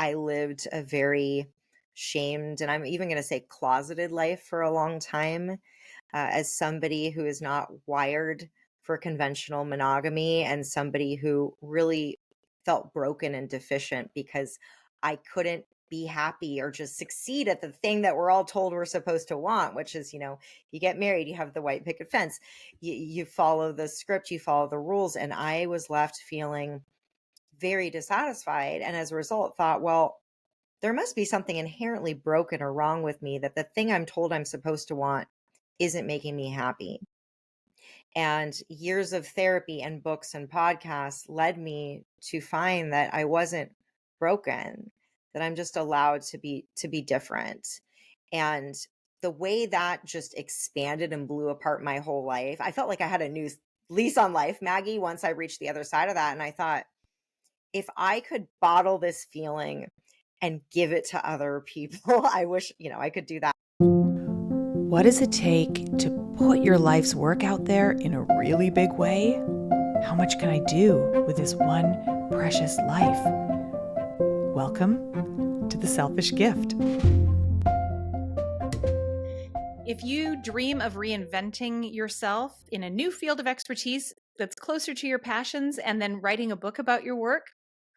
I lived a very shamed, and I'm even going to say closeted life for a long time, as somebody who is not wired for conventional monogamy and somebody who really felt broken and deficient because I couldn't be happy or just succeed at the thing that we're all told we're supposed to want, which is, you get married, you have the white picket fence, you follow the script, you follow the rules. And I was left feeling very dissatisfied. And as a result, thought, well, there must be something inherently broken or wrong with me, that the thing I'm told I'm supposed to want isn't making me happy. And years of therapy and books and podcasts led me to find that I wasn't broken, that I'm just allowed to be different. And the way that just expanded and blew apart my whole life, I felt like I had a new lease on life, Maggie, once I reached the other side of that. And I thought, if I could bottle this feeling and give it to other people, I wish, I could do that. What does it take to put your life's work out there in a really big way? How much can I do with this one precious life? Welcome to The Selfish Gift. If you dream of reinventing yourself in a new field of expertise that's closer to your passions and then writing a book about your work,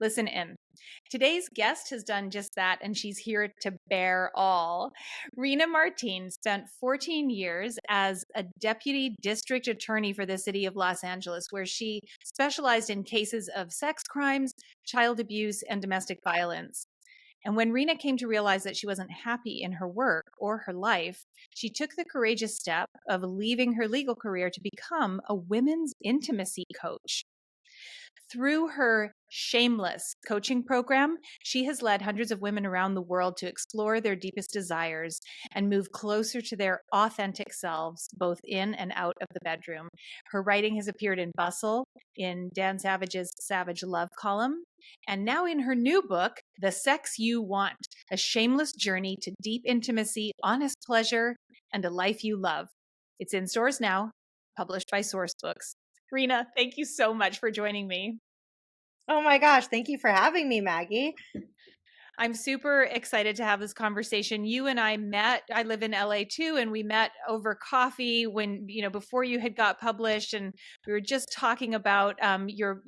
listen in. Today's guest has done just that, and she's here to bear all. Rena Martine spent 14 years as a deputy district attorney for the city of Los Angeles, where she specialized in cases of sex crimes, child abuse, and domestic violence. And when Rena came to realize that she wasn't happy in her work or her life, she took the courageous step of leaving her legal career to become a women's intimacy coach. Through her Shameless coaching program, she has led hundreds of women around the world to explore their deepest desires and move closer to their authentic selves, both in and out of the bedroom. Her writing has appeared in Bustle, in Dan Savage's Savage Love column, and now in her new book, The Sex You Want, a shameless journey to deep intimacy, honest pleasure, and a life you love. It's in stores now, published by Source Books. Rena, thank you so much for joining me. Oh my gosh, thank you for having me, Maggie. I'm super excited to have this conversation. You and I met, I live in LA too, and we met over coffee when, before you had got published, and we were just talking about your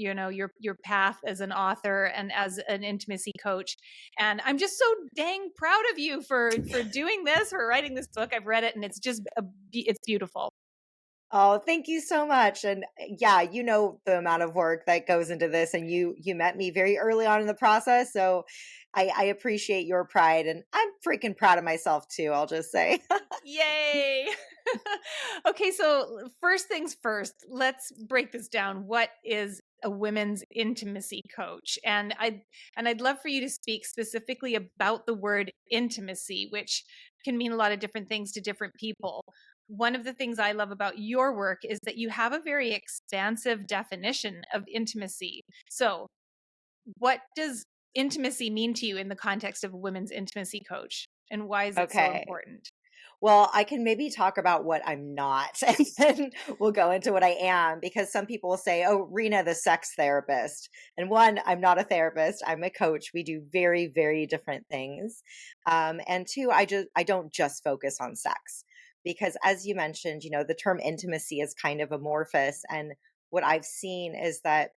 path as an author and as an intimacy coach. And I'm just so dang proud of you for doing this, for writing this book. I've read it and it's just, it's beautiful. Oh, thank you so much. And yeah, you know the amount of work that goes into this, and you met me very early on in the process. So I appreciate your pride, and I'm freaking proud of myself too, I'll just say. Yay. Okay, so first things first, let's break this down. What is a women's intimacy coach? And I'd love for you to speak specifically about the word intimacy, which can mean a lot of different things to different people. One of the things I love about your work is that you have a very expansive definition of intimacy. So, what does intimacy mean to you in the context of a women's intimacy coach? And why is it so Okay. important? Well, I can maybe talk about what I'm not, and then we'll go into what I am, because some people will say, oh, Rena, the sex therapist. And one, I'm not a therapist, I'm a coach. We do very, very different things. And two, I don't just focus on sex, because as you mentioned, the term intimacy is kind of amorphous. And what I've seen is that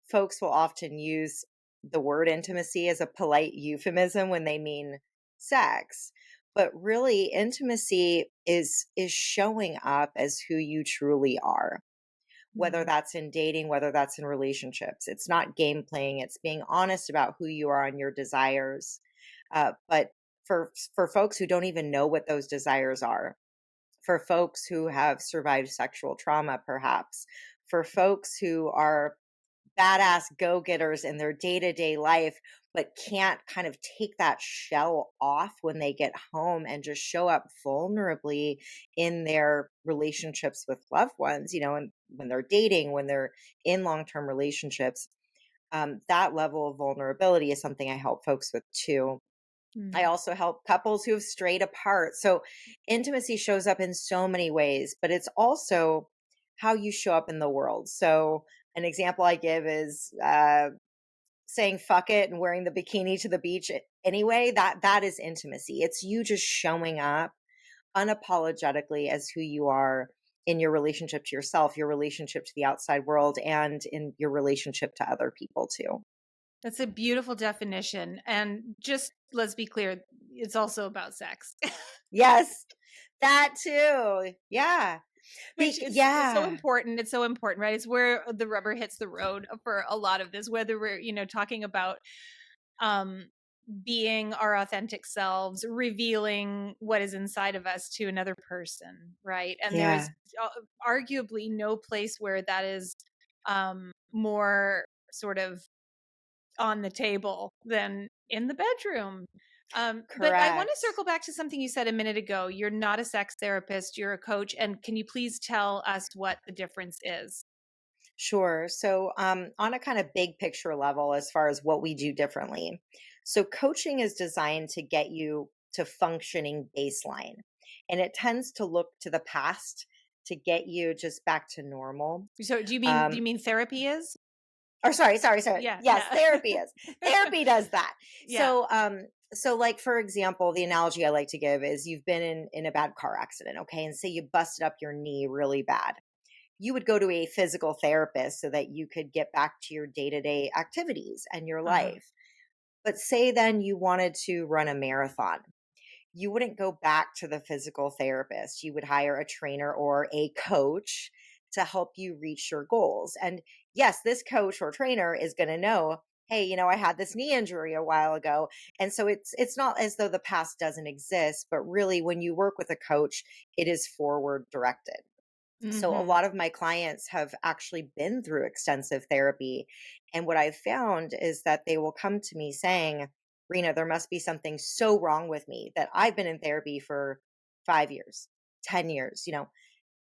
folks will often use the word intimacy as a polite euphemism when they mean sex. But really, intimacy is showing up as who you truly are, whether that's in dating, whether that's in relationships. It's not game playing, it's being honest about who you are and your desires. But for folks who don't even know what those desires are, for folks who have survived sexual trauma, perhaps, for folks who are badass go-getters in their day-to-day life, but can't kind of take that shell off when they get home and just show up vulnerably in their relationships with loved ones, and when they're dating, when they're in long-term relationships. That level of vulnerability is something I help folks with too. I also help couples who have strayed apart. So intimacy shows up in so many ways, but it's also how you show up in the world. So an example I give is saying fuck it and wearing the bikini to the beach anyway, that is intimacy. It's you just showing up unapologetically as who you are in your relationship to yourself, your relationship to the outside world, and in your relationship to other people too. That's a beautiful definition. And just let's be clear, it's also about sex, Yes, that too. Yeah. which is so Yeah. important. It's so important, right? It's where the rubber hits the road for a lot of this, whether we're, talking about um being our authentic selves, revealing what is inside of us to another person, right? And there is Yeah. arguably no place where that is more sort of on the table than in the bedroom. But I want to Correct. circle back to something you said a minute ago. You're not a sex therapist, you're a coach. And can you please tell us what the difference is? Sure. So, on a kind of big picture level, as far as what we do differently, so coaching is designed to get you to functioning baseline, and it tends to look to the past to get you just back to normal. So do Um, you mean therapy is? or sorry. Yeah, Yes, yeah. therapy is. Therapy does that. Yeah. So like for example, the analogy I like to give is you've been in a bad car accident, okay, and say you busted up your knee really bad. You would go to a physical therapist so that you could get back to your day-to-day activities and your Uh-huh. life. But say then you wanted to run a marathon. You wouldn't go back to the physical therapist. You would hire a trainer or a coach to help you reach your goals. And yes, this coach or trainer is going to know, hey, I had this knee injury a while ago. And so it's not as though the past doesn't exist, but really when you work with a coach, it is forward directed. So a Mhm. lot of my clients have actually been through extensive therapy. And what I've found is that they will come to me saying, Rena, there must be something so wrong with me that I've been in therapy for 5 years, 10 years,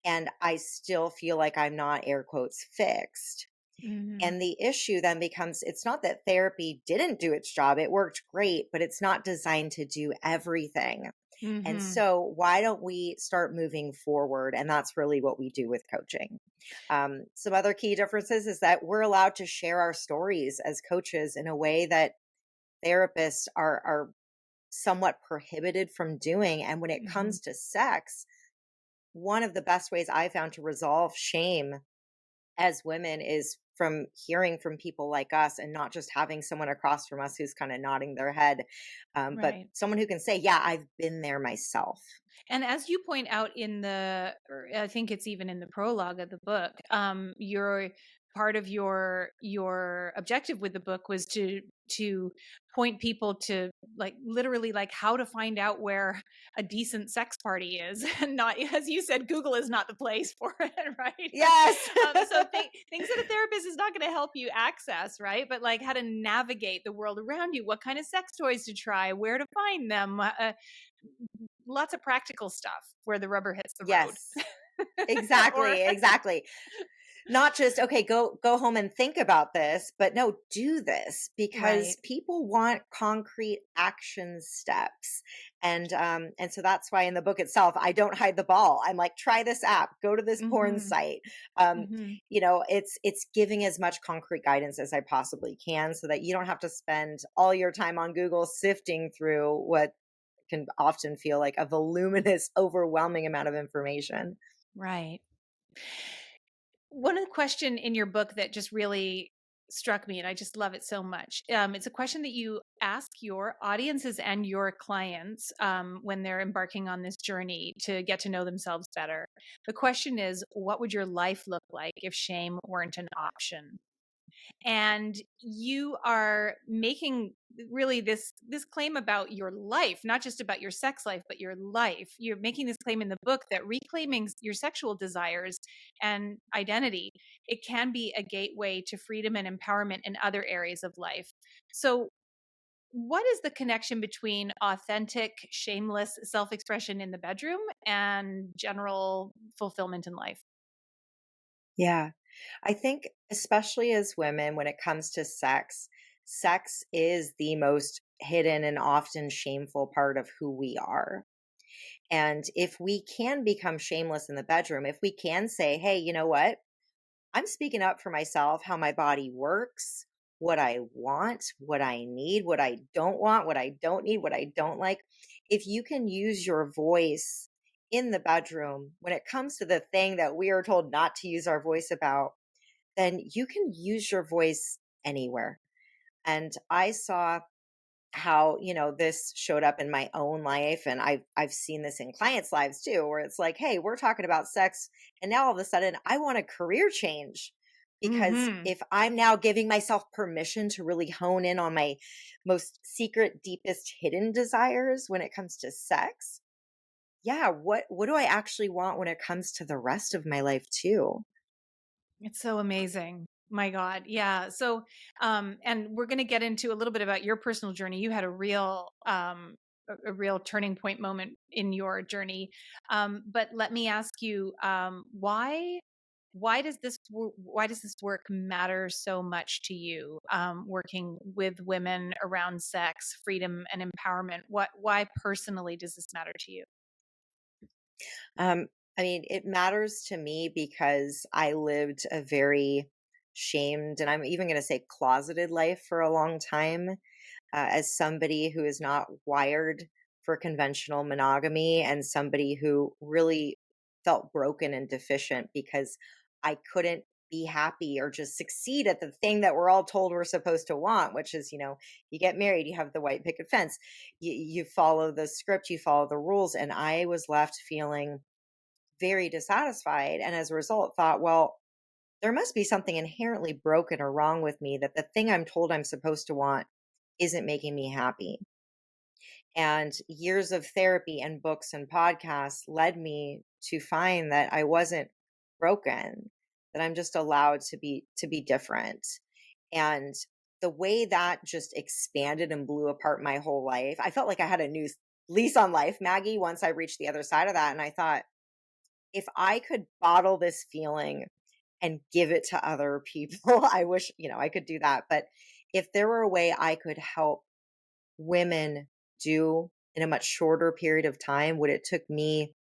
and I still feel like I'm not air quotes fixed. Mhm. And the issue then becomes it's not that therapy didn't do its job, it worked great, but it's not designed to do everything. And Mhm. so, why don't we start moving forward? And that's really what we do with coaching. Some other key differences is that we're allowed to share our stories as coaches in a way that therapists are somewhat prohibited from doing. And when it Mhm. comes to sex, one of the best ways I found to resolve shame as women is from hearing from people like us and not just having someone across from us who's kind of nodding their head, but Right. someone who can say, yeah, I've been there myself. And as you point out in or I think it's even in the prologue of the book, your part of your objective with the book was to point people to like literally like how to find out where a decent sex party is, and not, as you said, Google is not the place for it, right? Yes. So things that a therapist is not going to help you access, right? But like how to navigate the world around you, what kind of sex toys to try, where to find them. Lots of practical stuff where the rubber hits the road. Yes. Or Exactly. Not just, okay, go home and think about this, but no, do this because right. people want concrete action steps. And so that's why in the book itself, I don't hide the ball. I'm like, try this app, go to this porn Mhm. site. Mhm. It's giving as much concrete guidance as I possibly can so that you don't have to spend all your time on Google sifting through what can often feel like a voluminous, overwhelming amount of information. Right. One question in your book that just really struck me, and I just love it so much. It's a question that you ask your audiences and your clients when they're embarking on this journey to get to know themselves better. The question is, what would your life look like if shame weren't an option? And you are making really this claim about your life, not just about your sex life but your life. You're making this claim in the book that reclaiming your sexual desires and identity, it can be a gateway to freedom and empowerment in other areas of life. So what is the connection between authentic shameless self-expression in the bedroom and general fulfillment in life? Yeah. I think, especially as women, when it comes to sex, sex is the most hidden and often shameful part of who we are. And if we can become shameless in the bedroom, if we can say, hey, you know what? I'm speaking up for myself, how my body works, what I want, what I need, what I don't want, what I don't need, what I don't like. If you can use your voice in the bedroom when it comes to the thing that we are told not to use our voice about, then you can use your voice anywhere. And I saw how, this showed up in my own life, and I've seen this in clients' lives too, where it's like, hey, we're talking about sex, and now all of a sudden I want a career change, because Mhm. if I'm now giving myself permission to really hone in on my most secret, deepest hidden desires when it comes to sex, yeah, what do I actually want when it comes to the rest of my life too? It's so amazing. My God. Yeah. So, and we're going to get into a little bit about your personal journey. You had a real turning point moment in your journey. But let me ask you, why does this work matter so much to you? Working with women around sex, freedom, and empowerment. Why personally does this matter to you? Um, I mean, it matters to me because I lived a very shamed, and I'm even going to say closeted life for a long time, as somebody who is not wired for conventional monogamy, and somebody who really felt broken and deficient because I couldn't be happy or just succeed at the thing that we're all told we're supposed to want, which is, you get married, you have the white picket fence, you follow the script, you follow the rules. And I was left feeling very dissatisfied. And as a result, thought, well, there must be something inherently broken or wrong with me, that the thing I'm told I'm supposed to want isn't making me happy. And years of therapy and books and podcasts led me to find that I wasn't broken, that I'm just allowed to be different. And the way that just expanded and blew apart my whole life, I felt like I had a new lease on life, Maggie, once I reached the other side of that. And I thought, if I could bottle this feeling and give it to other people, I wish, I could do that. But if there were a way I could help women do in a much shorter period of time what it took me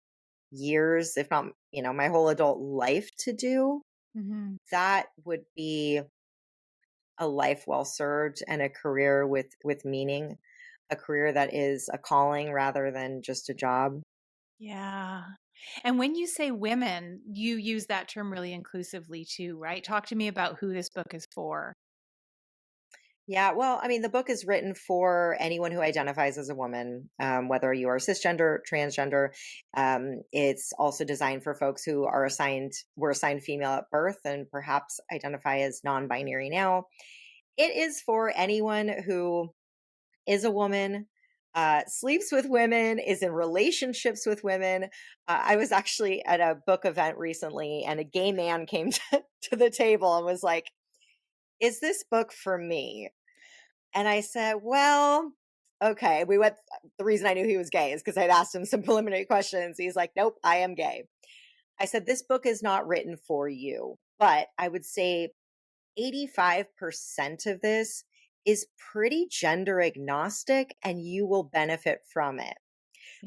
years, if not, my whole adult life to do, Hmm. that would be a life well served, and a career with meaning, a career that is a calling rather than just a job. Yeah. And when you say women, you use that term really inclusively too, right? Talk to me about who this book is for. Yeah, well, I mean, the book is written for anyone who identifies as a woman, whether you are cisgender, transgender. It's also designed for folks who were assigned female at birth and perhaps identify as non-binary now. It is for anyone who is a woman, sleeps with women, is in relationships with women. I was actually at a book event recently, and a gay man came to the table and was like, "Is this book for me?" And I said, "Well, okay." The reason I knew he was gay is because I'd asked him some preliminary questions. He's like, "Nope, I am gay." I said, "This book is not written for you, but I would say 85% of this is pretty gender agnostic, and you will benefit from it."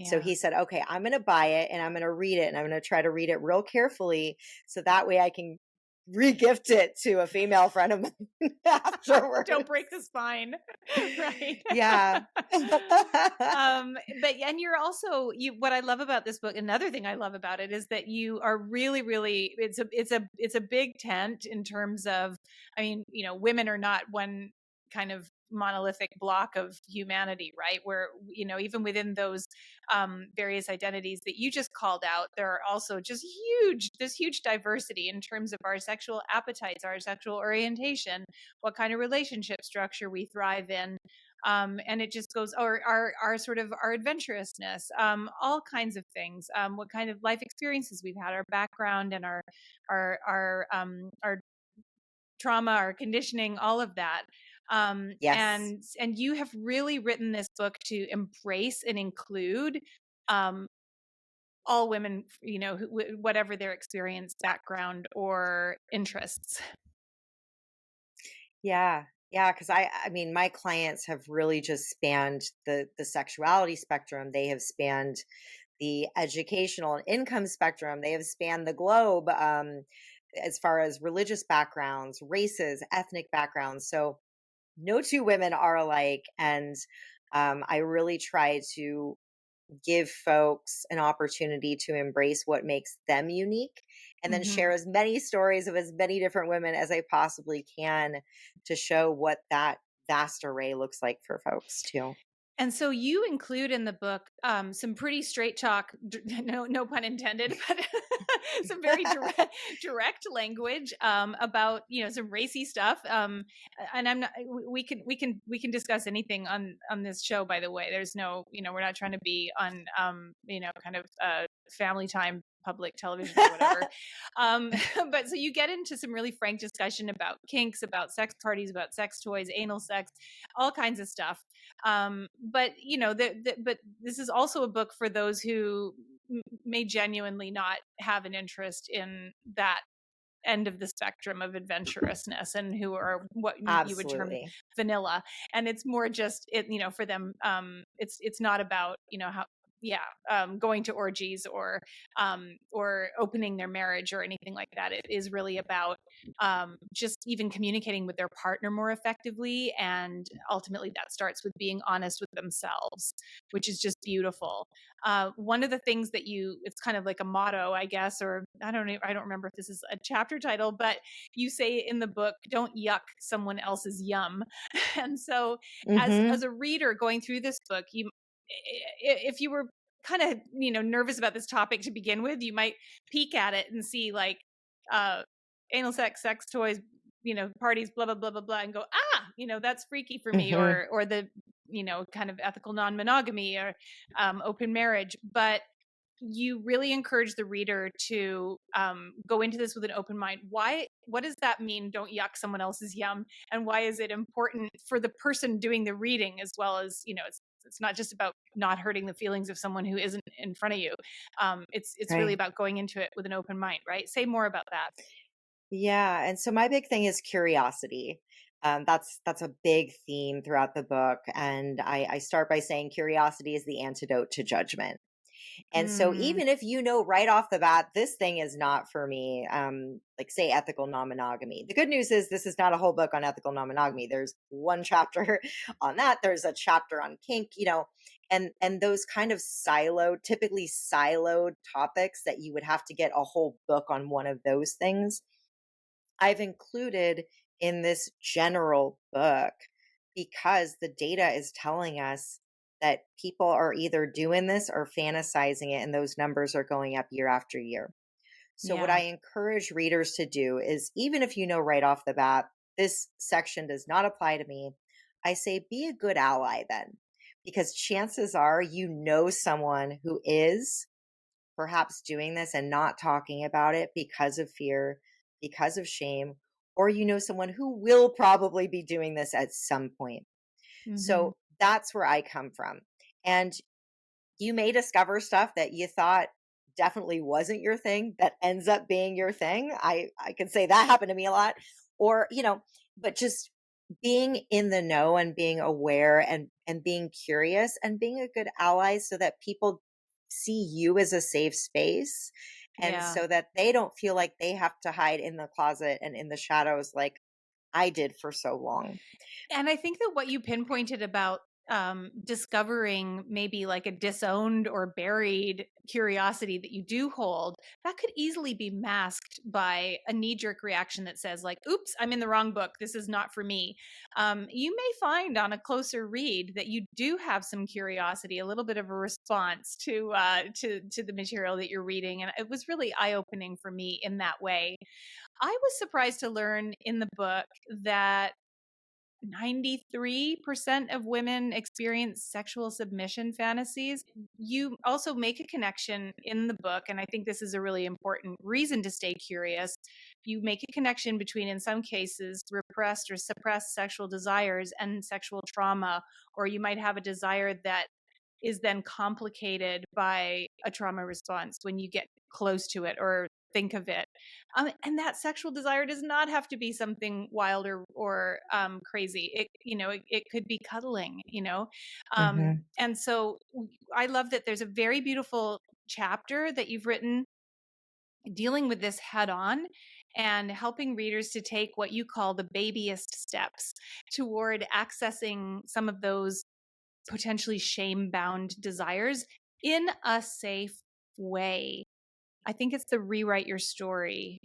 So Yeah. he said, "Okay, I'm going to buy it, and I'm going to read it, and I'm going to try to read it real carefully, so that way I can regift it to a female friend of mine Don't afterwards." break the spine. Right. Yeah. But and you're also you what I love about this book, another thing I love about it is that you are really, really it's a big tent in terms of, I mean, women are not one kind of monolithic block of humanity, right? Where, even within those various identities that you just called out, there are also just this huge diversity in terms of our sexual appetites, our sexual orientation, what kind of relationship structure we thrive in. And it just goes, or our sort of our adventurousness, all kinds of things, what kind of life experiences we've had, our background, and our trauma, our conditioning, all of that. Yes. And you have really written this book to embrace and include um, all women, whatever their experience, background, or interests. Yeah. Yeah, because I mean, my clients have really just spanned the sexuality spectrum. They have spanned the educational and income spectrum. They have spanned the globe, as far as religious backgrounds, races, ethnic backgrounds. So no two women are alike. And I really try to give folks an opportunity to embrace what makes them unique and then Hmm. share as many stories of as many different women as I possibly can to show what that vast array looks like for folks too. And so you include in the book some pretty straight talk, no pun intended, but some very direct language about some racy stuff. And I'm not. We can discuss anything on this show. By the way, there's no we're not trying to be on kind of family time public television or whatever. um, but so you get into some really frank discussion about kinks, about sex parties, about sex toys, anal sex, all kinds of stuff. But but this is also a book for those who may genuinely not have an interest in that end of the spectrum of adventurousness and who are what you would term Absolutely. vanilla. And it's more just for them. It's not about how yeah going to orgies or opening their marriage or anything like that. It is really about just even communicating with their partner more effectively, and ultimately that starts with being honest with themselves, which is just beautiful. One of the things that it's kind of like a motto, I guess, or I don't remember if this is a chapter title, but you say in the book, don't yuck someone else's yum. And so as Hmm. a reader going through this book, if you were kind of nervous about this topic to begin with, you might peek at it and see like uh anal sex toys, parties, blah blah blah blah blah, and go, that's freaky for me, Hmm. or the kind of ethical non-monogamy or open marriage. But you really encourage the reader to go into this with an open mind. What does that mean? Don't yuck someone else's yum. And why is it important for the person doing the reading, as well as, it's not just about not hurting the feelings of someone who isn't in front of you. It's really Right. about going into it with an open mind, right? Say more about that. Yeah, and so my big thing is curiosity. That's a big theme throughout the book, and I start by saying curiosity is the antidote to judgment. And so Mm, even if you know right off the bat, this thing is not for me, like say ethical non-monogamy. The good news is this is not a whole book on ethical non-monogamy. There's one chapter on that. There's a chapter on kink, and those kind of typically siloed topics that you would have to get a whole book on one of those things. I've included in this general book because the data is telling us that people are either doing this or fantasizing it, and those numbers are going up year after year. So, what yeah. I encourage readers to do is even if you know right off the bat, this section does not apply to me, I say be a good ally then, because chances are you know someone who is perhaps doing this and not talking about it because of fear, because of shame, or you know someone who will probably be doing this at some point. Hmm. So that's where I come from. And you may discover stuff that you thought definitely wasn't your thing that ends up being your thing. I can say that happened to me a lot. Or, but just being in the know and being aware and being curious and being a good ally so that people see you as a safe space and Yeah. so that they don't feel like they have to hide in the closet and in the shadows like I did for so long. And I think that what you pinpointed about discovering maybe like a disowned or buried curiosity that you do hold, that could easily be masked by a knee jerk reaction that says, like, oops, I'm in the wrong book. This is not for me. You may find on a closer read that you do have some curiosity, a little bit of a response to the material that you're reading. And it was really eye opening for me in that way. I was surprised to learn in the book that 93% of women experience sexual submission fantasies. You also make a connection in the book, and I think this is a really important reason to stay curious. You make a connection between, in some cases, repressed or suppressed sexual desires and sexual trauma, or you might have a desire that is then complicated by a trauma response when you get close to it or think of it. And that sexual desire does not have to be something wild or crazy. It could be cuddling. Hmm. And so I love that there's a very beautiful chapter that you've written dealing with this head on and helping readers to take what you call the babyest steps toward accessing some of those potentially shame bound desires in a safe way. I think it's the rewrite your story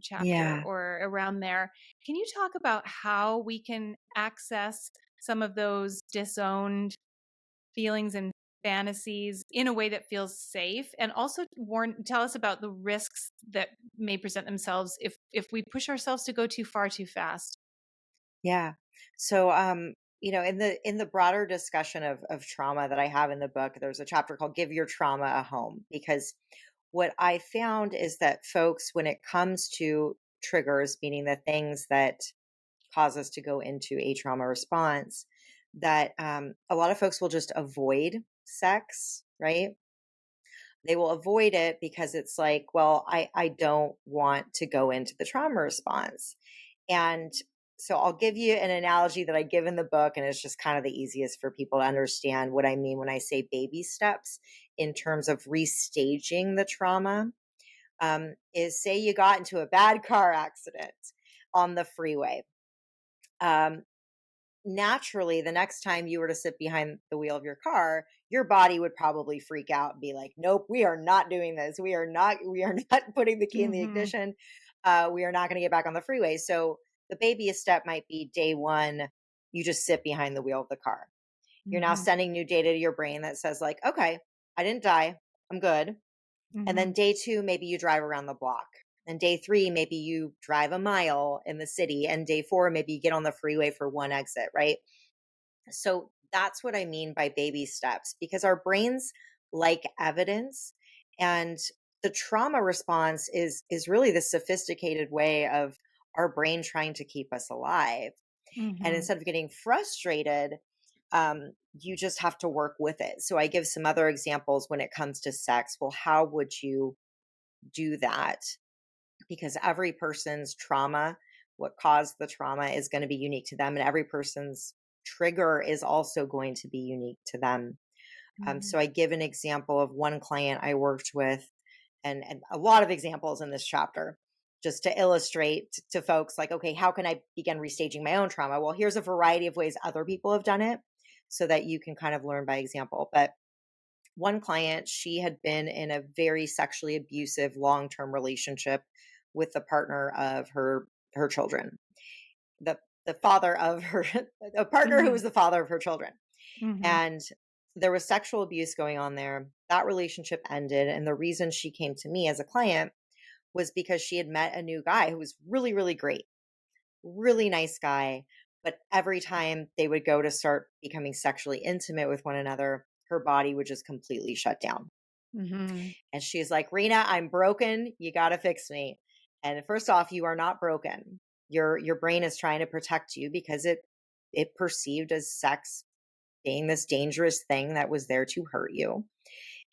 chapter Yeah. or around there. Can you talk about how we can access some of those disowned feelings and fantasies in a way that feels safe, and also tell us about the risks that may present themselves if we push ourselves to go too far too fast? Yeah. So, in the broader discussion of trauma that I have in the book, there's a chapter called "Give Your Trauma a Home," because what I found is that folks, when it comes to triggers, meaning the things that cause us to go into a trauma response, that a lot of folks will just avoid sex, right? They will avoid it because it's like, well, I don't want to go into the trauma response. And so I'll give you an analogy that I give in the book, and it's just kind of the easiest for people to understand what I mean when I say baby steps in terms of restaging the trauma. Is say you got into a bad car accident on the freeway. Um, Naturally, the next time you were to sit behind the wheel of your car, your body would probably freak out and be like, nope, we are not doing this. We are not putting the key in the Mm-hmm. ignition. We are not going to get back on the freeway. So the babyest step might be day one, you just sit behind the wheel of the car. You're now Mm-hmm. sending new data to your brain that says, like, okay, I didn't die. I'm good. And Mm-hmm. then day two, maybe you drive around the block. And day three, maybe you drive a mile in the city. And day four, maybe you get on the freeway for one exit, right? So that's what I mean by baby steps, because our brains like evidence, and the trauma response is really the sophisticated way of our brain trying to keep us alive. And Mm-hmm. instead of getting frustrated, you just have to work with it. So I give some other examples when it comes to sex. Well, how would you do that? Because every person's trauma, what caused the trauma, is going to be unique to them, and every person's trigger is also going to be unique to them. Mm-hmm. So I give an example of one client I worked with, and a lot of examples in this chapter, just to illustrate to folks like, okay, how can I begin restaging my own trauma? Well, here's a variety of ways other people have done it so that you can kind of learn by example. But one client, she had been in a very sexually abusive long-term relationship with the partner of her children. The father of her a partner who Mm-hmm. was the father of her children. Mm-hmm. And there was sexual abuse going on there. That relationship ended, and the reason she came to me as a client was because she had met a new guy who was really, really great, really nice guy. But every time they would go to start becoming sexually intimate with one another, her body would just completely shut down. Mm-hmm. And she's like, Rena, I'm broken. You got to fix me. And first off, you are not broken. Your brain is trying to protect you because it perceived as sex being this dangerous thing that was there to hurt you.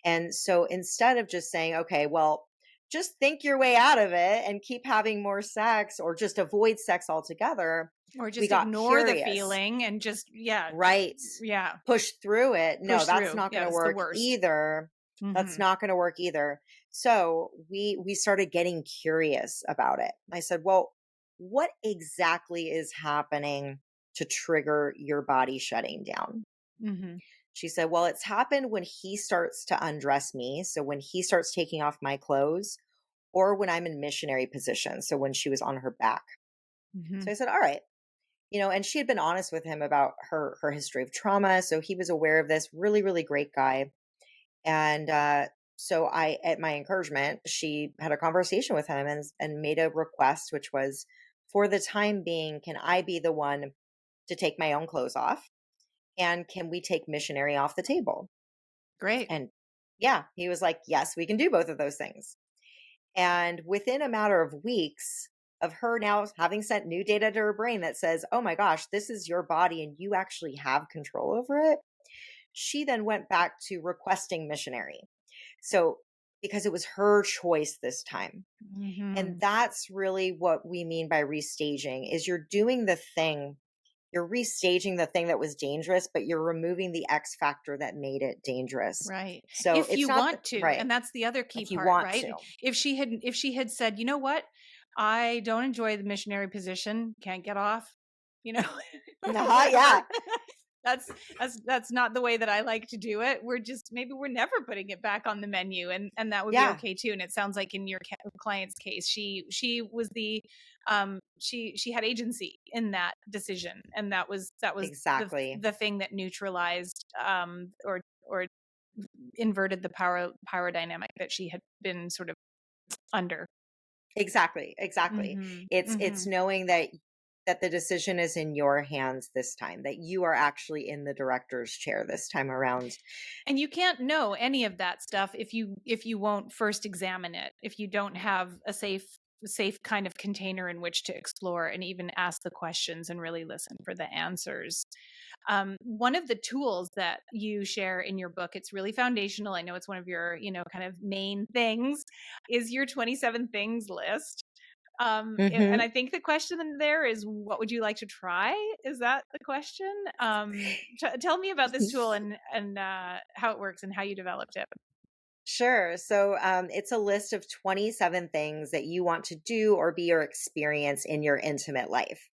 And so instead of just saying, okay, well, just think your way out of it and keep having more sex or just avoid sex altogether, Or we just got ignore the curious. feeling and just, yeah, Right. yeah, Push through it. No, push that's through. not going Yeah, to it's the work worst. either. That's Mm-hmm. not going to work either. So we started getting curious about it. I said, well, what exactly is happening to trigger your body shutting down? Mm-hmm. She said, well, it's happened when he starts to undress me. So when he starts taking off my clothes, or when I'm in missionary position. So when she was on her back. Mm-hmm. So I said, all right. And she had been honest with him about her history of trauma. So he was aware of this. Really, really great guy. And so at my encouragement, she had a conversation with him and made a request, which was, for the time being, can I be the one to take my own clothes off? And can we take missionary off the table? Great. And yeah, he was like, yes, we can do both of those things. And within a matter of weeks of her now having sent new data to her brain that says, oh my gosh, this is your body and you actually have control over it, she then went back to requesting missionary. So, because it was her choice this time. And Mm-hmm. that's really what we mean by restaging, is you're doing the thing you're restaging the thing that was dangerous, but you're removing the X factor that made it dangerous. Right. So If it's you not want to, right. and that's the other key If you part, want to. right? If she had said, "You know what? I don't enjoy the missionary position. Can't get off." You know, or Yeah. whatever. That's that's not the way that I like to do it. We're just maybe we're never putting it back on the menu, and that would be Yeah. okay too. And it sounds like in your client's case, she was the she had agency in that decision, and that was Exactly. the thing that neutralized or inverted the power dynamic that she had been sort of under. Exactly. Exactly. Mhm. It's Mhm. knowing that the decision is in your hands this time, that you are actually in the director's chair this time around. And you can't know any of that stuff if you won't first examine it. If you don't have a safe kind of container in which to explore and even ask the questions and really listen for the answers. One of the tools that you share in your book, it's really foundational. I know it's one of your, kind of main things, is your 27 things list. And Mhm. I think the question in there is, what would you like to try? Is that the question? Tell me about this tool and how it works and how you developed it. Sure. So it's a list of 27 things that you want to do or be or experience in your intimate life.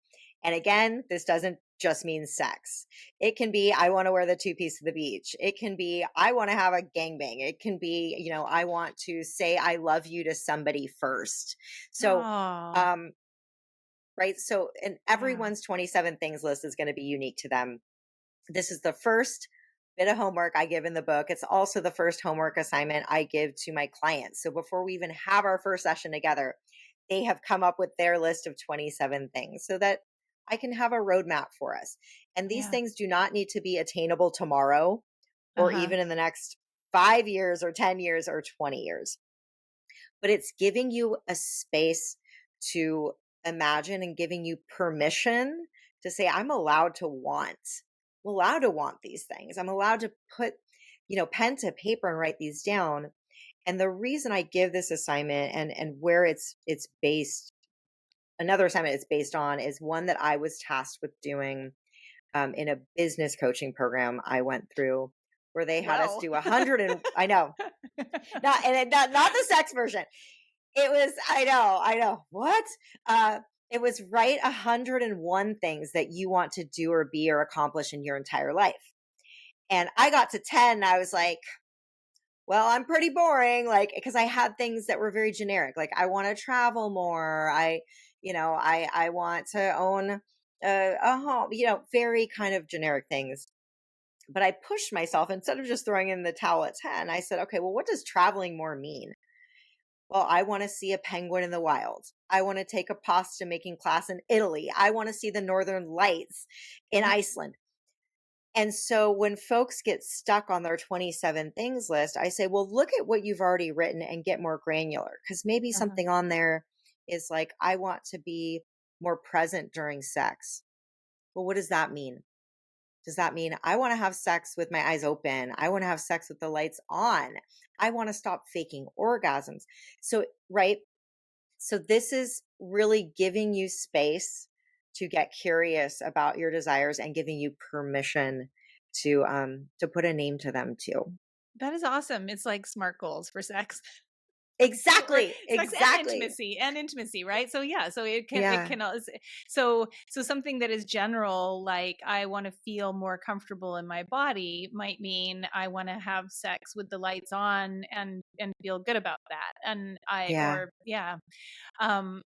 And again, this doesn't just mean sex. It can be, I want to wear the two piece to the beach. It can be, I want to have a gangbang. It can be, I want to say I love you to somebody first. So, Oh, um, right. So, and yeah, everyone's 27 things list is going to be unique to them. This is the first bit of homework I give in the book. It's also the first homework assignment I give to my clients. So before we even have our first session together, they have come up with their list of 27 things so that I can have a roadmap for us. And these yeah, things do not need to be attainable tomorrow uh or huh, even in the next 5 years or 10 years or 20 years, but it's giving you a space to imagine and giving you permission to say, I'm allowed to want. I'm allowed to want these things. I'm allowed to put, pen to paper and write these down. And the reason I give this assignment and where it's based, another assignment it's based on is one that I was tasked with doing in a business coaching program I went through where they had us wow. do 100 and I know not the sex version. It was I know. What? It was write 101 things that you want to do or be or accomplish in your entire life. And I got to 10 and I was like, well, I'm pretty boring, like because I had things that were very generic. Like I want to travel more. I want to own a home, very kind of generic things. But I pushed myself instead of just throwing in the towel at 10. I said, okay, well, what does traveling more mean? Well, I want to see a penguin in the wild. I want to take a pasta making class in Italy. I want to see the northern lights in Iceland. And so when folks get stuck on their 27 things list, I say, well, look at what you've already written and get more granular because maybe Uh-huh. something on there is like, I want to be more present during sex. Well, what does that mean? Does that mean I want to have sex with my eyes open? I want to have sex with the lights on. I want to stop faking orgasms. So, right. So this is really giving you space to get curious about your desires and giving you permission to put a name to them too. That is awesome. It's like SMART goals for sex. Or Exactly. sex Exactly. and intimacy, right? So yeah, so it Yeah. can so something that is general, like I want to feel more comfortable in my body, might mean I want to have sex with the lights on and feel good about that. And I Yeah. or yeah. um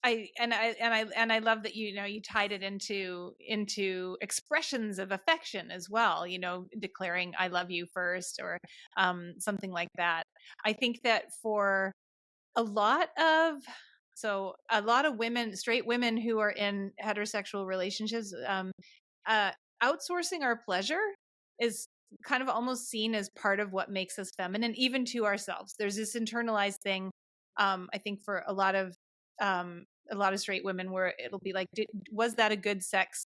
I love that you tied it into expressions of affection as well, declaring I love you first, or something like that. I think that for a lot of a lot of women, straight women who are in heterosexual relationships, uh outsourcing our pleasure is kind of almost seen as part of what makes us feminine, even to ourselves. There's this internalized thing, I think, for a lot of straight women, where it'll be like, was that a good sex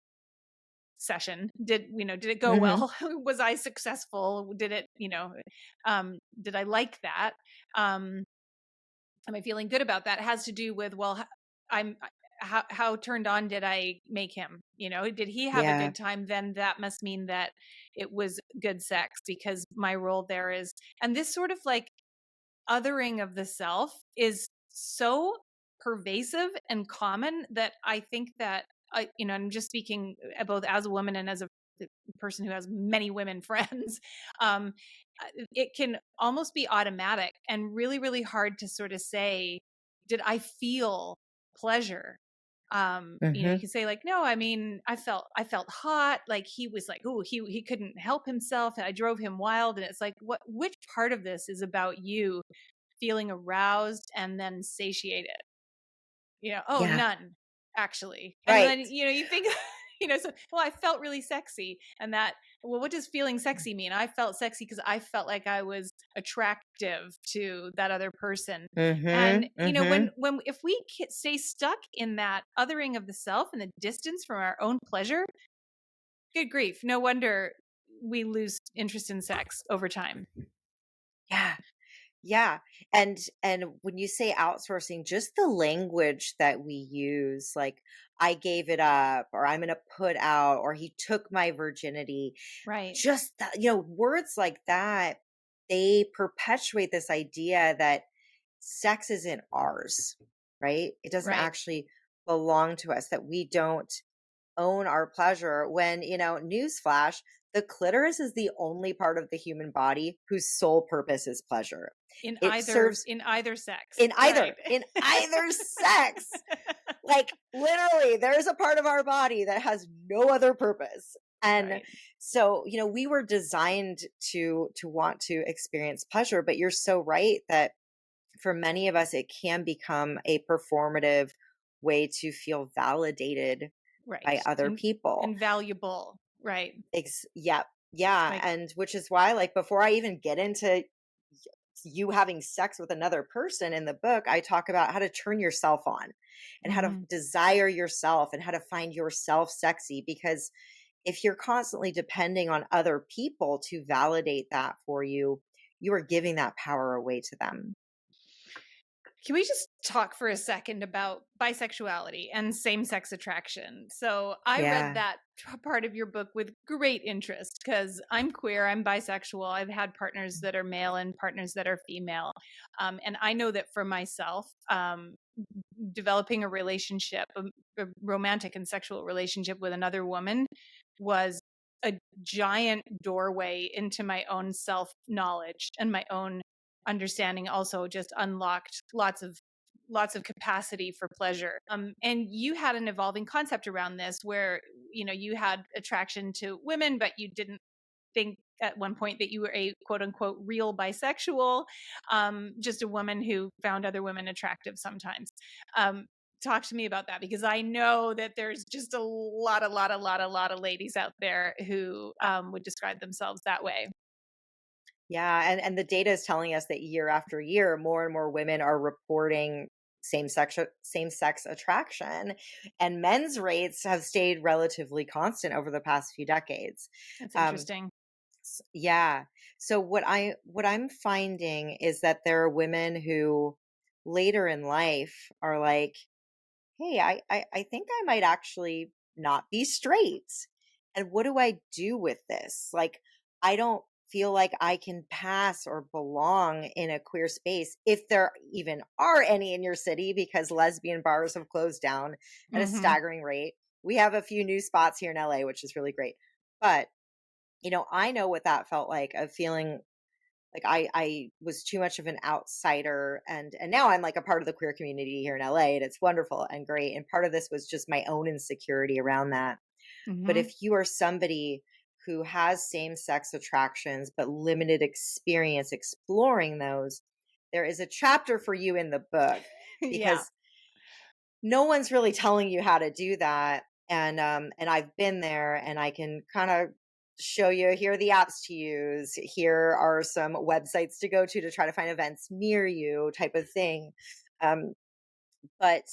session? Did it go Hmm. well? Was I successful? Did it, did I like that? Am I feeling good about that? It has to do with, well, I'm how turned on did I make him? Did he have a Yeah. good time? Then that must mean that it was good sex, because my role there is, and this sort of like othering of the self is so pervasive and common that I think that I'm just speaking both as a woman and as a person who has many women friends. um, it can almost be automatic and really, really hard to sort of say, did I feel pleasure? You Hmm. can say like, no, I mean, I felt hot. Like he was like, oh, he couldn't help himself. I drove him wild. And it's like, which part of this is about you feeling aroused and then satiated? Oh, Yeah. none, actually. And then, Right. you think, so, well, I felt really sexy. And that, well, what does feeling sexy mean? I felt sexy because I felt like I was attractive to that other person. And, Hmm. Hmm. if we stay stuck in that othering of the self and the distance from our own pleasure, good grief. No wonder we lose interest in sex over time. Yeah. Yeah. And when you say outsourcing, just the language that we use, like I gave it up, or I'm gonna put out, or he took my virginity, Right. just that, words like that, they perpetuate this idea that sex isn't ours, right? It doesn't Right. actually belong to us, that we don't own our pleasure, when, newsflash, the clitoris is the only part of the human body whose sole purpose is pleasure. In It either serves in either sex. in Right. either sex. Like literally, there's a part of our body that has no other purpose. And Right. so, we were designed to want to experience pleasure, but you're so right that for many of us it can become a performative way to feel validated Right. by other people. And valuable. Right. Yeah, yeah, Like, and which is why, like, before I even get into you having sex with another person in the book, I talk about how to turn yourself on and how to mhm. desire yourself and how to find yourself sexy. Because if you're constantly depending on other people to validate that for you, you are giving that power away to them. Can we just talk for a second about bisexuality and same sex attraction? So, I read Yeah. that part of your book with great interest because I'm queer, I'm bisexual. I've had partners that are male and partners that are female. And I know that for myself, developing a relationship, a romantic and sexual relationship with another woman was a giant doorway into my own self knowledge and my own understanding. Also just unlocked lots of capacity for pleasure. And you had an evolving concept around this where you had attraction to women, but you didn't think at one point that you were a quote unquote real bisexual, just a woman who found other women attractive sometimes. um, Talk to me about that, because I know that there's just a lot of ladies out there who would describe themselves that way. Yeah, and the data is telling us that year after year, more and more women are reporting same sex attraction, and men's rates have stayed relatively constant over the past few decades. That's Um, interesting. yeah. So what I'm finding is that there are women who later in life are like, hey, I think I might actually not be straight. And what do I do with this? Like, I don't feel like I can pass or belong in a queer space, if there even are any in your city, because lesbian bars have closed down at a Hmm. staggering rate. We have a few new spots here in LA, which is really great. But, I know what that felt like, of feeling like I was too much of an outsider, and now I'm like a part of the queer community here in LA, and it's wonderful and great, and part of this was just my own insecurity around that. But Hmm. if you are somebody who has same-sex attractions but limited experience exploring those, there is a chapter for you in the book, Yeah. because no one's really telling you how to do that. And I've been there, and I can kind of show you, here are the apps to use, here are some websites to go to try to find events near you, type of thing. Um, but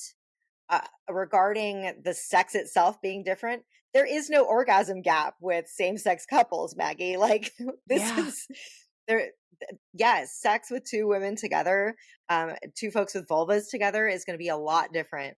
regarding the sex itself being different, there is no orgasm gap with same-sex couples, Maggie. Like, this Yeah. is there. Yes, sex with two women together, two folks with vulvas together, is going to be a lot different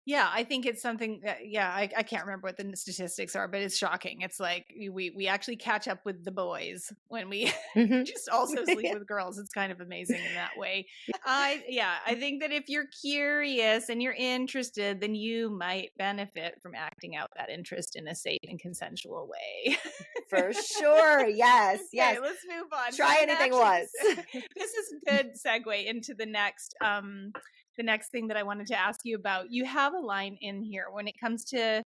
Yeah, I think it's something that, yeah, I can't remember what the statistics are, but it's shocking. It's like we actually catch up with the boys when we Mhm. just also sleep Yeah. with girls. It's kind of amazing in that way. I think that if you're curious and you're interested, then you might benefit from acting out that interest in a safe and consensual way. For sure. Yes, Okay, yes. let's move on. So Try then anything actually once. this is a good segue into the next thing that I wanted to ask you about. You have a line in here when it comes to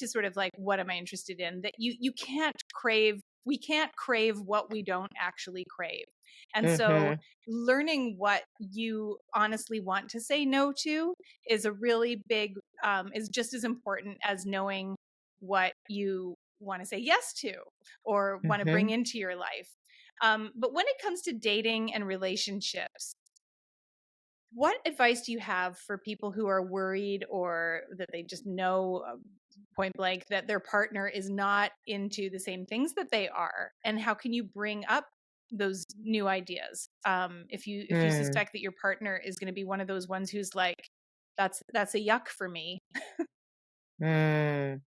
sort of like what am I interested in, that you can't crave we can't crave what we don't actually crave. And so Mhm. learning what you honestly want to say no to is a really big is just as important as knowing what you want to say yes to or want to bring Mhm. into your life. But when it comes to dating and relationships, what advice do you have for people who are worried or that they just know point blank that their partner is not into the same things that they are? And how can you bring up those new ideas if you Mm. suspect that your partner is going to be one of those ones who's like, that's a yuck for me. Mm.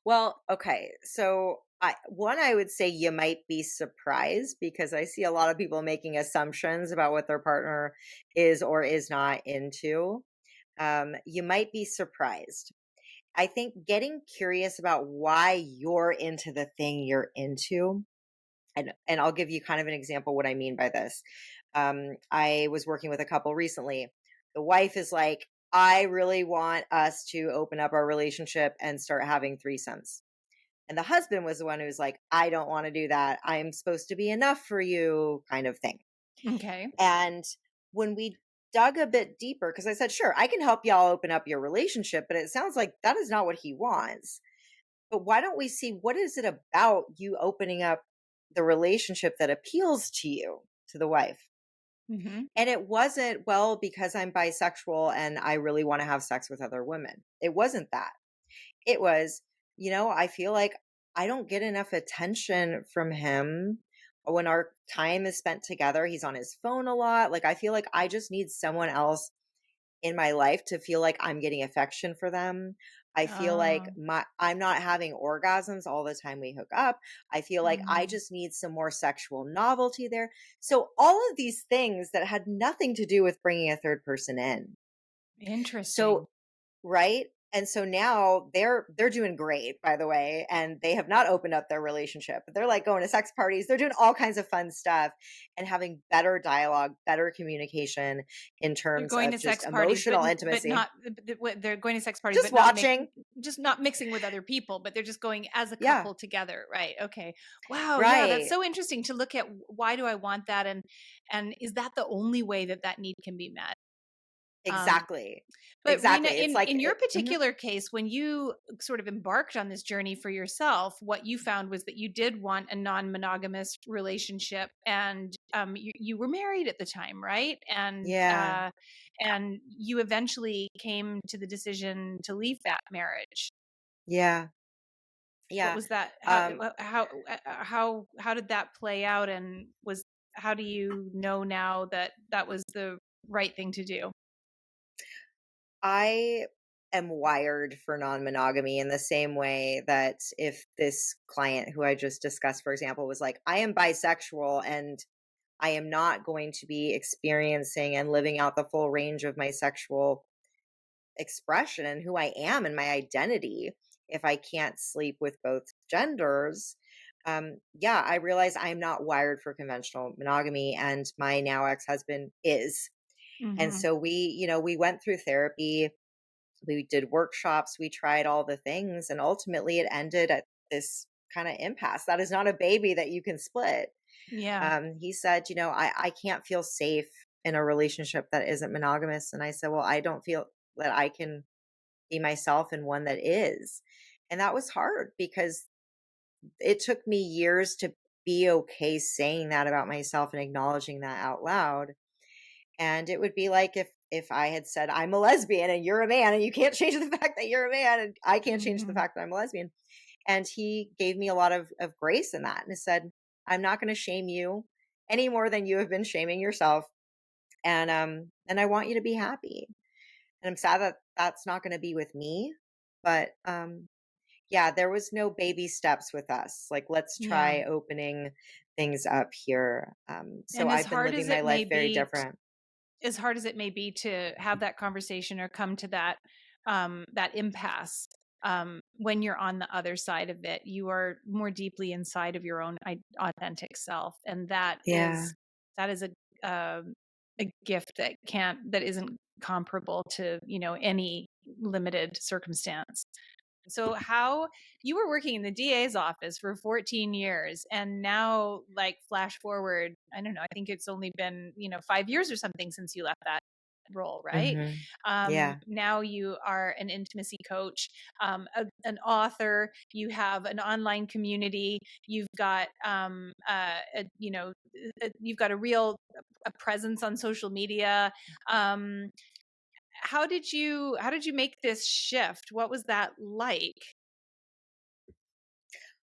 Well, okay. So I would say you might be surprised because I see a lot of people making assumptions about what their partner is or is not into. You might be surprised. I think getting curious about why you're into the thing you're into, and I'll give you kind of an example what I mean by this. I was working with a couple recently. The wife is like, I really want us to open up our relationship and start having threesomes. And the husband was the one who was like, I don't want to do that. I'm supposed to be enough for you, kind of thing. Okay. And when we dug a bit deeper, because I said, sure, I can help y'all open up your relationship, but it sounds like that is not what he wants. But why don't we see what is it about you opening up the relationship that appeals to you, to the wife? Hmm. And it wasn't, well, because I'm bisexual and I really want to have sex with other women. It wasn't that. It was, I feel like I don't get enough attention from him when our time is spent together. He's on his phone a lot. Like, I feel like I just need someone else in my life to feel like I'm getting affection for them. I feel like Oh. I'm not having orgasms all the time we hook up. I feel like I Mm. just need some more sexual novelty there. So all of these things that had nothing to do with bringing a third person in. Interesting. So right? And so now they're doing great, by the way, and they have not opened up their relationship. But they're like going to sex parties. They're doing all kinds of fun stuff and having better dialogue, better communication in They're terms going of to just sex parties, emotional but intimacy. not. They're going to sex parties, Just but not watching. just not mixing with other people. But they're just going as a Yeah, couple together, right? Okay. Wow. Yeah, that's right. so interesting to look at. Why do I want that? And is that the only way that that need can be met? Um, Exactly. but Rena, Exactly. It's like in your mhm. particular case, when you sort of embarked on this journey for yourself, what you found was that you did want a non-monogamous relationship, and you were married at the time, right? Yeah. And you eventually came to the decision to leave that marriage. Yeah. What Yeah. was that? Um How did that play out? And was how do you know now that that was the right thing to do? I am wired for non-monogamy in the same way that if this client who I just discussed, for example, was like, I am bisexual and I am not going to be experiencing and living out the full range of my sexual expression and who I am and my identity if I can't sleep with both genders. Yeah, I realize I'm not wired for conventional monogamy, and my now ex husband is. And Hmm. so we went through therapy, we did workshops, we tried all the things, and ultimately it ended at this kind of impasse. That is not a baby that you can split. Yeah. He said, I can't feel safe in a relationship that isn't monogamous. And I said, well, I don't feel that I can be myself in one that is. And that was hard because it took me years to be okay saying that about myself and acknowledging that out loud. And it would be like if I had said I'm a lesbian and you're a man and you can't change the fact that you're a man and I can't change the Hmm. fact that I'm a lesbian. And he gave me a lot of grace in that and said, I'm not going to shame you any more than you have been shaming yourself. And I want you to be happy. And I'm sad that that's not going to be with me. But yeah, there was no baby steps with us. Like, let's Yeah. try opening things up here. So And as I've been hard living as my it may life very be different. as hard as it may be to have that conversation or come to that that impasse, when you're on the other side of it, you are more deeply inside of your own authentic self, and Yeah. that is a gift that isn't comparable to any limited circumstance. So how you were working in the DA's office for 14 years, and now, like, flash forward, I don't know, I think it's only been, 5 years or something since you left that role, right? Hmm. Yeah. Now you are an intimacy coach, an author, you have an online community, you've got you've got a real a presence on social media. Um, how did you make this shift? What was that like?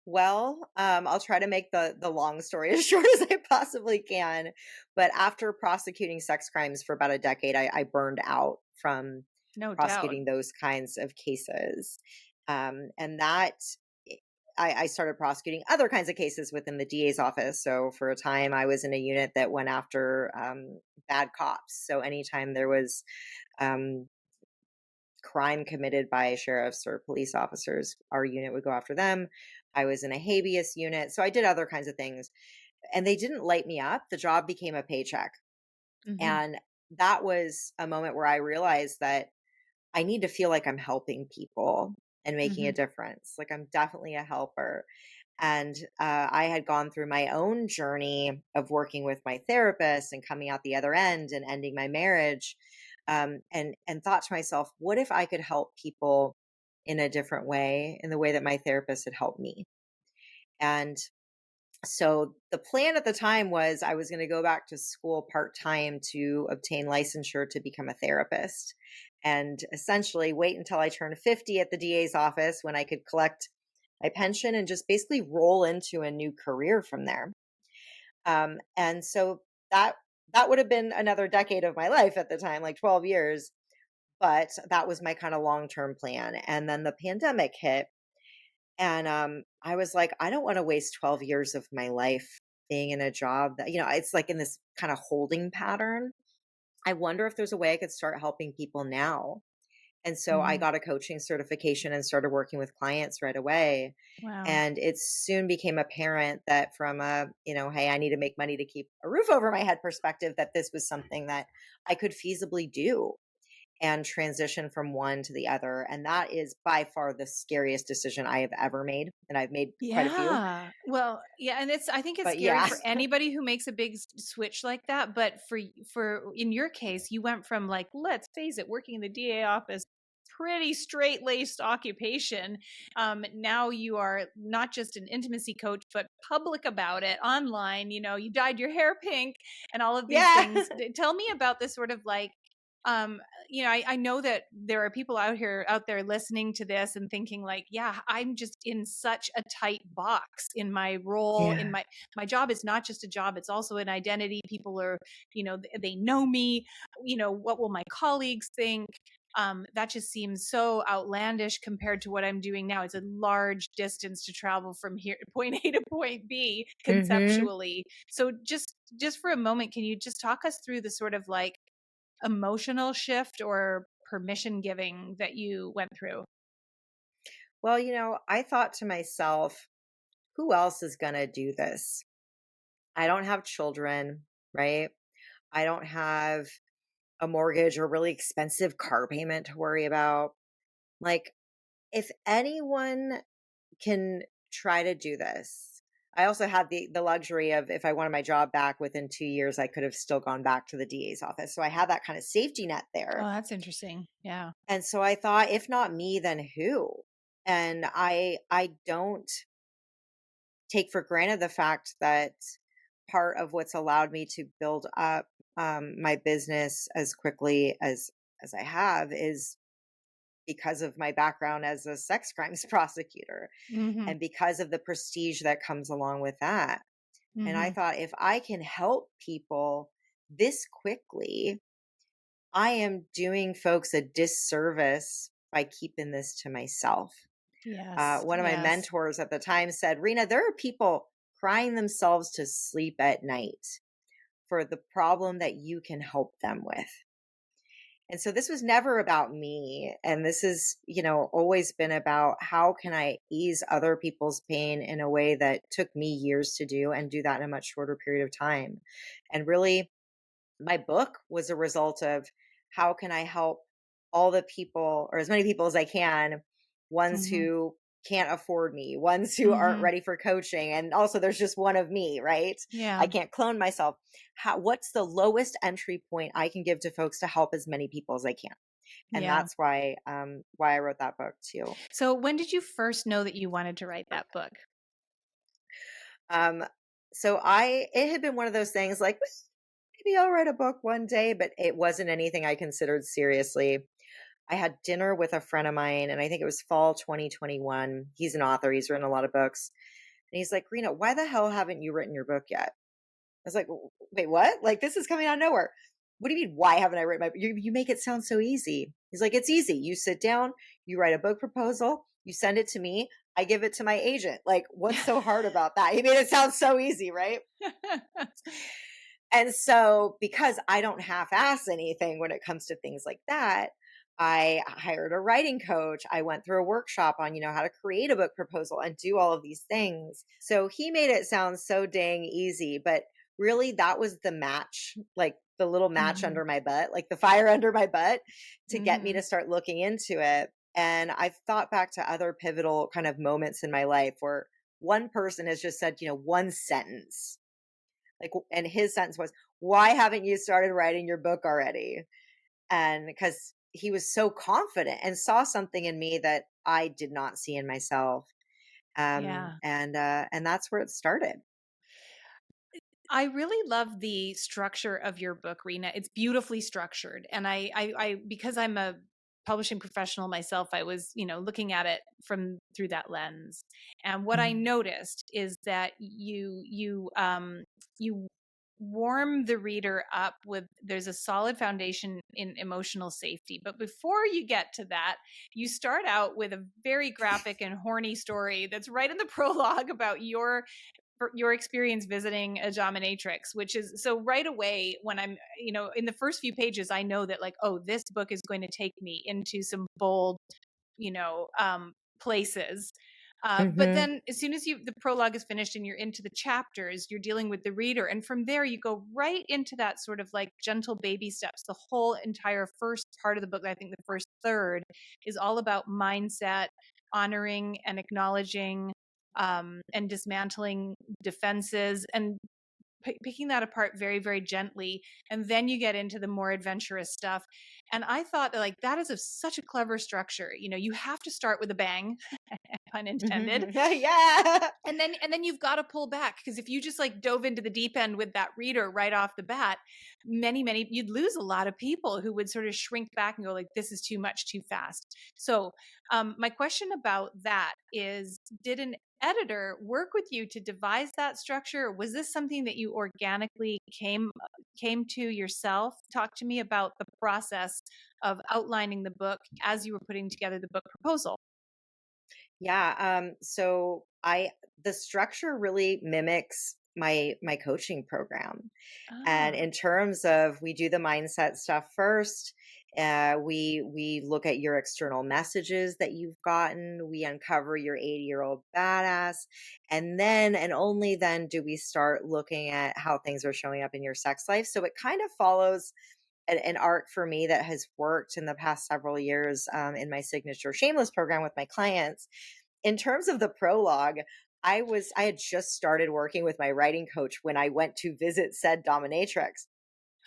Well, I'll try to make the long story as short as I possibly can. But after prosecuting sex crimes for about a decade, I burned out from No doubt. prosecuting those kinds of cases. And that eh, I started prosecuting other kinds of cases within the DA's office. So for a time, I was in a unit that went after bad cops. So anytime there was um, crime committed by sheriffs or police officers, our unit would go after them. I was in a habeas unit. So I did other kinds of things, and they didn't light me up. The job became a paycheck. Mhm. And that was a moment where I realized that I need to feel like I'm helping people and making a Mhm. difference. Like, I'm definitely a helper. And I had gone through my own journey of working with my therapist and coming out the other end and ending my marriage, and thought to myself, what if I could help people in a different way, in the way that my therapist had helped me? And so the plan at the time was I was going to go back to school part time to obtain licensure to become a therapist, and essentially wait until I turned 50 at the DA's office when I could collect my pension and just basically roll into a new career from there. And so that that would have been another decade of my life at the time, like 12 years. But that was my kind of long term plan. And then the pandemic hit, and I was like, I don't want to waste 12 years of my life being in a job that, it's like in this kind of holding pattern. I wonder if there's a way I could start helping people now. And so I Mhm. got a coaching certification and started working with clients right away. Wow. And it soon became apparent that from a, hey, I need to make money to keep a roof over my head perspective, that this was something that I could feasibly do and transition from one to the other. And that is by far the scariest decision I have ever made. And I've made quite a few. Yeah. Well, yeah, and I think it's But scary yeah. for anybody who makes a big switch like that, but for in your case, you went from, like, let's face it, working in the DA office, pretty straight-laced occupation. Now you are not just an intimacy coach, but public about it online, you dyed your hair pink and all of these Yeah. things. Tell me about this sort of, like, um I know that there are people out there listening to this and thinking, like, yeah, I'm just in such a tight box in my role, in Yeah. my job is not just a job, it's also an identity. People are, they know me, what will my colleagues think? That just seems so outlandish compared to what I'm doing now. It's a large distance to travel from here, point A to point B, Hmm. conceptually. So just for a moment, can you just talk us through the sort of, like, emotional shift or permission giving that you went through? Well, I thought to myself, who else is going to do this? I don't have children, right? I don't have a mortgage or really expensive car payment to worry about. Like, if anyone can try to do this. I also had the luxury of, if I wanted my job back within 2 years, I could have still gone back to the DA's office. So I had that kind of safety net Oh, there. that's interesting. Yeah. And so I thought, if not me, then who? And I don't take for granted the fact that part of what's allowed me to build up my business as quickly as I have is because of my background as a sex crimes prosecutor, Mhm. and because of the prestige that comes along with that. And I Mhm. thought, if I can help people this quickly, I am doing folks a disservice by keeping this to myself. Yes. One of my Yes. mentors at the time said, Rena, there are people crying themselves to sleep at night for the problem that you can help them with. And so this was never about me. And this is, always been about how can I ease other people's pain in a way that took me years to do and do that in a much shorter period of time. And really, my book was a result of how can I help all the people or as many people as I can, ones Hmm. who can't afford me, ones who aren't Hmm. ready for coaching. And also there's just one of me, right? Yeah. I can't clone myself. What's the lowest entry point I can give to folks to help as many people as I can? And Yeah. that's why I wrote that book too. So when did you first know that you wanted to write that book? Um, so it had been one of those things like maybe I'll write a book one day, but it wasn't anything I considered seriously. I had dinner with a friend of mine, and I think it was fall 2021. He's an author, he's written a lot of books. And he's like, Rena, why the hell haven't you written your book yet? I was like, wait, what? Like, this is coming out of nowhere. What do you mean, why haven't I written my book? You make it sound so easy. He's like, it's easy. You sit down, you write a book proposal, you send it to me, I give it to my agent. Like, what's so hard about that? He made it sound so easy, right? And so, because I don't half ass anything when it comes to things like that, I hired a writing coach. I went through a workshop on, how to create a book proposal and do all of these things. So he made it sound so dang easy, but really that was the match, like the little match Hmm. under my butt, like the fire under my butt to get me Hmm. to start looking into it. And I've thought back to other pivotal kind of moments in my life where one person has just said, one sentence like, and his sentence was, "Why haven't you started writing your book already?" And because he was so confident and saw something in me that I did not see in myself. Yeah. And that's where it started. I really love the structure of your book, Rena. It's beautifully structured. And because I'm a publishing professional myself, I was, looking at it from through that lens. And what I Mhm. noticed is that you warm the reader up with there's a solid foundation in emotional safety. But before you get to that, you start out with a very graphic and horny story that's right in the prologue about your experience visiting a dominatrix, which is so right away when I'm, in the first few pages, I know that like, oh, this book is going to take me into some bold, you know, um, places. But Mhm. then as soon as the prologue is finished and you're into the chapters, you're dealing with the reader. And from there, you go right into that sort of like gentle baby steps. The whole entire first part of the book, I think the first third, is all about mindset, honoring and acknowledging and dismantling defenses and picking that apart very, very gently. And then you get into the more adventurous stuff. And I thought that like that is such a clever structure. You have to start with a bang, pun intended, Mhm. Yeah. and then you've got to pull back because if you just like dove into the deep end with that reader right off the bat, many you'd lose a lot of people who would sort of shrink back and go like, this is too much too fast. So my question about that is, did an editor work with you to devise that structure, or was this something that you organically came to yourself? Talk to me about the process of outlining the book as you were putting together the book proposal. Yeah. The structure really mimics my coaching program. And Ah. in terms of we do the mindset stuff first, we look at your external messages that you've gotten. We uncover your 80-year-old badass, and then and only then do we start looking at how things are showing up in your sex life. So it kind of follows an arc for me that has worked in the past several years in my signature Shameless program with my clients. In terms of the prologue, I had just started working with my writing coach when I went to visit said dominatrix.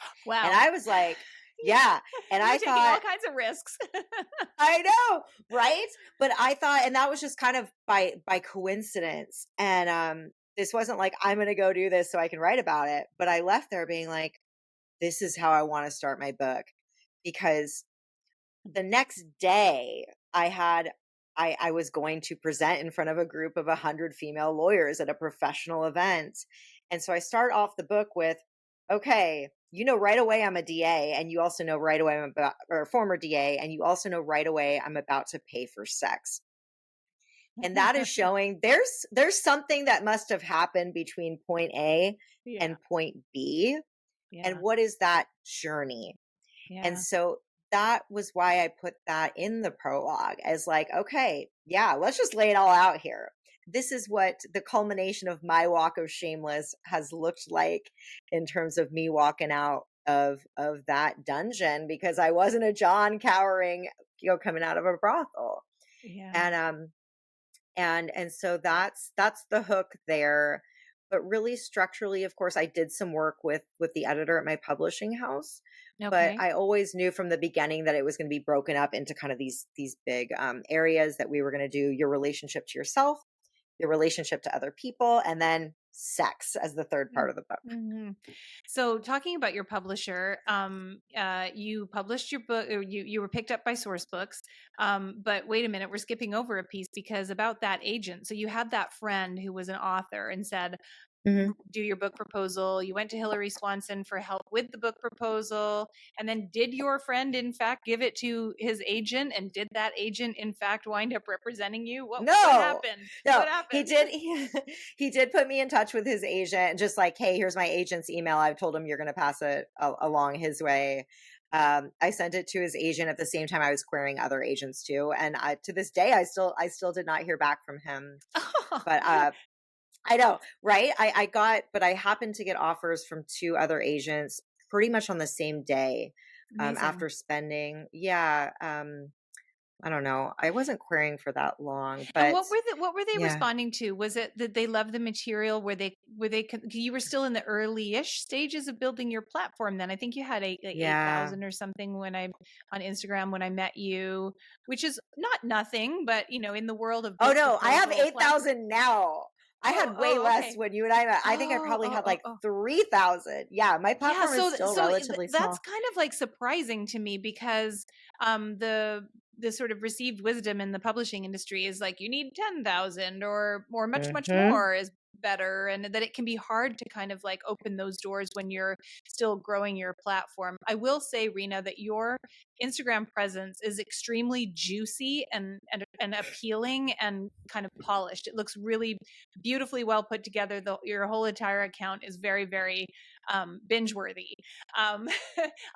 And Wow. I was like, Yeah. yeah. And You were I taking all thought, kinds of risks. I know, right? But I thought, and that was just kind of by coincidence. And this wasn't like I'm gonna go do this so I can write about it. But I left there being like, this is how I want to start my book. Because the next day I was going to present in front of a group of 100 female lawyers at a professional event. And so I start off the book with okay, you know right away I'm a DA, and you also know right away I'm about, or former DA, and you also know right away I'm about to pay for sex. And that is showing there's something that must have happened between point A Yeah. and point B. And Yeah. what is that journey? And Yeah. so that was why I put that in the prologue as like, okay, yeah, let's just lay it all out here. This is what the culmination of my walk of shameless has looked like in terms of me walking out of that dungeon because I wasn't a John cowering, coming out of a brothel. Yeah. And and so that's the hook there. But really structurally, of course, I did some work with the editor at my publishing house, but Okay. I always knew from the beginning that it was going to be broken up into kind of these big areas that we were going to do your relationship to yourself, your relationship to other people, and then sex as the third part of the book. Mm-hmm. So, talking about your publisher, you published your book, or you were picked up by Source Books. But wait a minute, we're skipping over a piece because about that agent. So, you had that friend who was an author and said, Mhm. do your book proposal. You went to Hillary Swanson for help with the book proposal. And then did your friend in fact give it to his agent? And did that agent in fact wind up representing you? What No, happened? no, What he happened? did. He did put me in touch with his agent, and just like, hey, here's my agent's email. I've told him you're going to pass it along his way. I sent it to his agent at the same time I was querying other agents too, and to this day, I still did not hear back from him. But I know, right? I got, but I happened to get offers from two other agents pretty much on the same day. Amazing. After spending, yeah, I don't know. I wasn't querying for that long, And but what were they yeah. responding to? Was it that they loved the material? You were still in the early-ish stages of building your platform then. I think you had like Yeah. 8,000 or something when I on Instagram when I met you, which is not nothing, but in the world of Oh, book no, I have proposal platform. 8,000 now. I had way Oh, less okay. when you and I met. I think I Oh, probably oh, had oh, like oh. 3,000. Yeah, my Yeah, platform is still relatively that's small. kind of like surprising to me because the sort of received wisdom in the publishing industry is like you need 10,000 or much Mhm. more is better, and that it can be hard to kind of like open those doors when you're still growing your platform. I will say, Rena, that your Instagram presence is extremely juicy and appealing and kind of polished. It looks really beautifully well put together. Your whole entire account is very, very binge worthy. Um,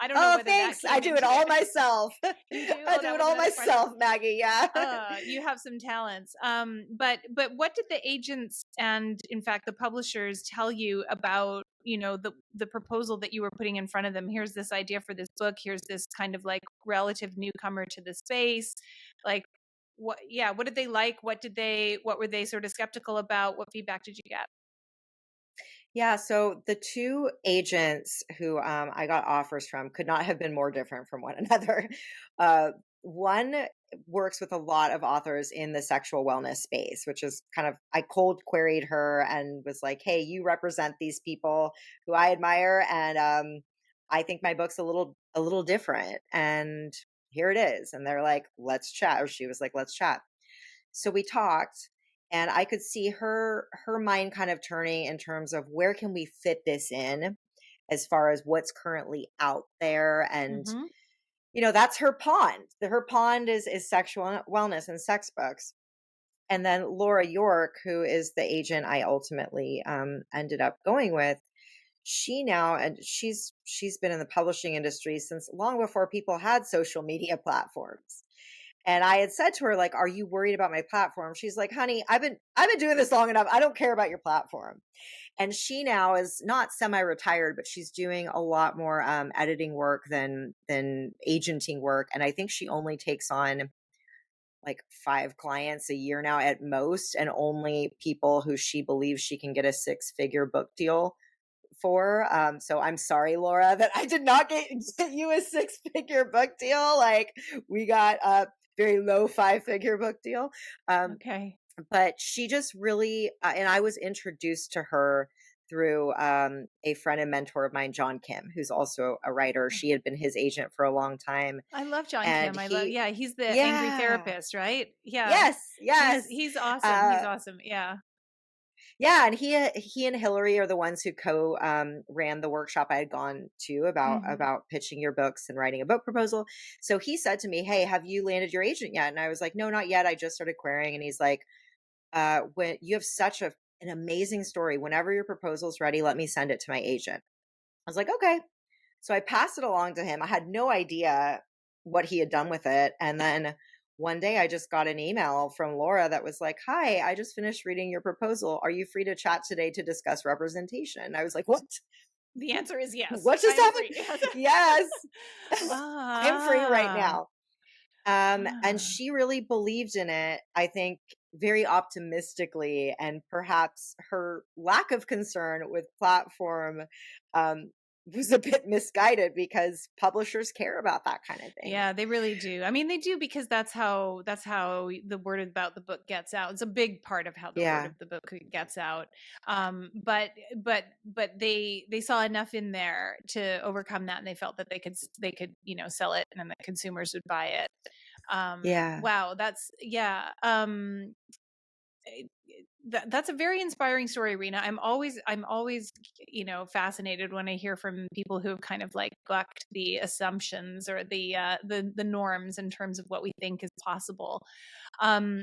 I don't know Oh, whether that thanks. I came do it into all it. myself. You do? I Oh, do that it was all another part of it. myself, Maggie. Yeah. You have some talents. But what did the agents and in fact the publishers tell you about the proposal that you were putting in front of them? Here's this idea for this book. Here's this kind of like relative newcomer to the space. Like what did they like? What were they sort of skeptical about? What feedback did you get? Yeah, so the two agents who I got offers from could not have been more different from one another. One works with a lot of authors in the sexual wellness space, which is kind of, I cold queried her and was like, hey, you represent these people who I admire, and I think my book's a little different. And here it is. And they're like, let's chat. Or she was like, let's chat. So we talked, and I could see her mind kind of turning in terms of where can we fit this in as far as what's currently out there. And Mm-hmm. that's her pond. Her pond is sexual wellness and sex books. And then Laura York, who is the agent I ultimately ended up going with, she now, and she's been in the publishing industry since long before people had social media platforms. And I had said to her, like, are you worried about my platform? She's like, honey, I've been doing this long enough. I don't care about your platform. And she now is not semi-retired, but she's doing a lot more editing work than agenting work. And I think she only takes on like 5 clients a year now at most, and only people who she believes she can get a 6-figure book deal for. So I'm sorry, Laura, that I did not get you a 6-figure book deal. Like, we got a very low 5-figure book deal. Okay. But she just really, and I was introduced to her through a friend and mentor of mine, John Kim, who's also a writer. She had been his agent for a long time. I love John And Kim. Yeah, he's the angry yeah, therapist, right? Yeah. yes, yes. He's awesome. He's Uh, awesome. Yeah. Yeah, and he and Hillary are the ones who ran the workshop I had gone to Mhm. about pitching your books and writing a book proposal. So he said to me, "Hey, have you landed your agent yet?" And I was like, "No, not yet. I just started querying." And he's like, when you have such an amazing story, whenever your proposal's ready, let me send it to my agent." I was like, "Okay." So I passed it along to him. I had no idea what he had done with it. And then one day I just got an email from Laura that was like, "Hi, I just finished reading your proposal. Are you free to chat today to discuss representation?" I was like, "What? The answer is yes. What I just am happened?" free. Yes. I'm free right Ah. now. And Ah. she really believed in it, I think, very optimistically, and perhaps her lack of concern with platform um, was a bit misguided because publishers care about that kind of thing. Yeah, they really do. I mean, they do because that's how the word about the book gets out. It's a big part of how the word Yeah. of the book gets out. But they saw enough in there to overcome that, and they felt that they could sell it, and the consumers would buy it. Yeah. Wow, that's yeah. Eh, that's a very inspiring story, Rena. I'm always fascinated when I hear from people who have kind of like bucked the assumptions or the norms in terms of what we think is possible. Um,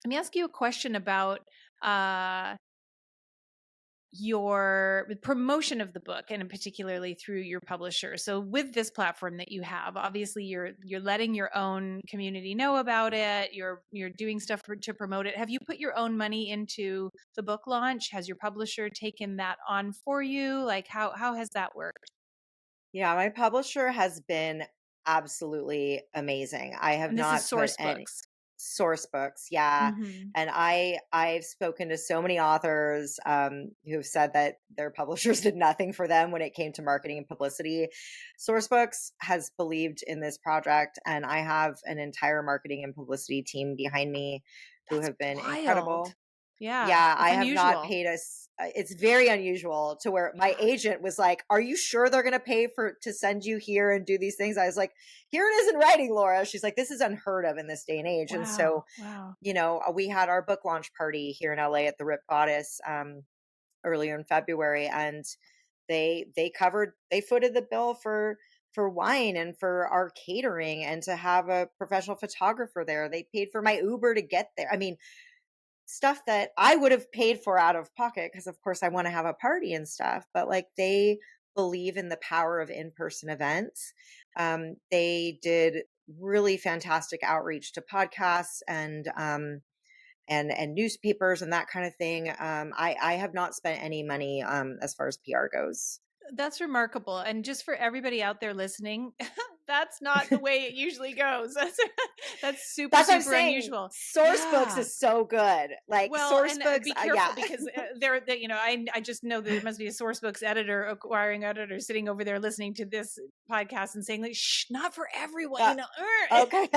Let me ask you a question about uh your promotion of the book, and particularly through your publisher. So with this platform that you have, obviously you're letting your own community know about it. You're doing stuff to promote it. Have you put your own money into the book launch? Has your publisher taken that on for you? Like how has that worked? Yeah, my publisher has been absolutely amazing. I have And this is not put Source any Books. source books, yeah. Mhm. And I've spoken to so many authors who've said that their publishers did nothing for them when it came to marketing and publicity. Source Books has believed in this project, and I have an entire marketing and publicity team behind me who That's have been wild. incredible. Yeah, Yeah, it's I have not unusual. paid us it's very unusual to where my Yeah. agent was like, "Are you sure they're gonna pay for to send you here and do these things?" I was like, "Here it is in writing, Laura." She's like, "This is unheard of in this day and age." And so, Wow. Wow. we had our book launch party here in LA at the Rip Goddess, earlier in February, and they footed the bill for wine and for our catering and to have a professional photographer there. They paid for my Uber to get there. I mean, stuff that I would have paid for out of pocket because of course I want to have a party and stuff, but like they believe in the power of in-person events. They did really fantastic outreach to podcasts and newspapers and that kind of thing. I have not spent any money as far as PR goes. That's remarkable. And just for everybody out there listening, that's not the way it usually goes. That's super, That's what I'm super saying. unusual. Source books Yeah. is so good. Like Well, source and books, be yeah. careful because I just know that there must be a Sourcebooks editor, acquiring editor, sitting over there listening to this podcast and saying, like, "Shh, not for everyone," Uh, okay.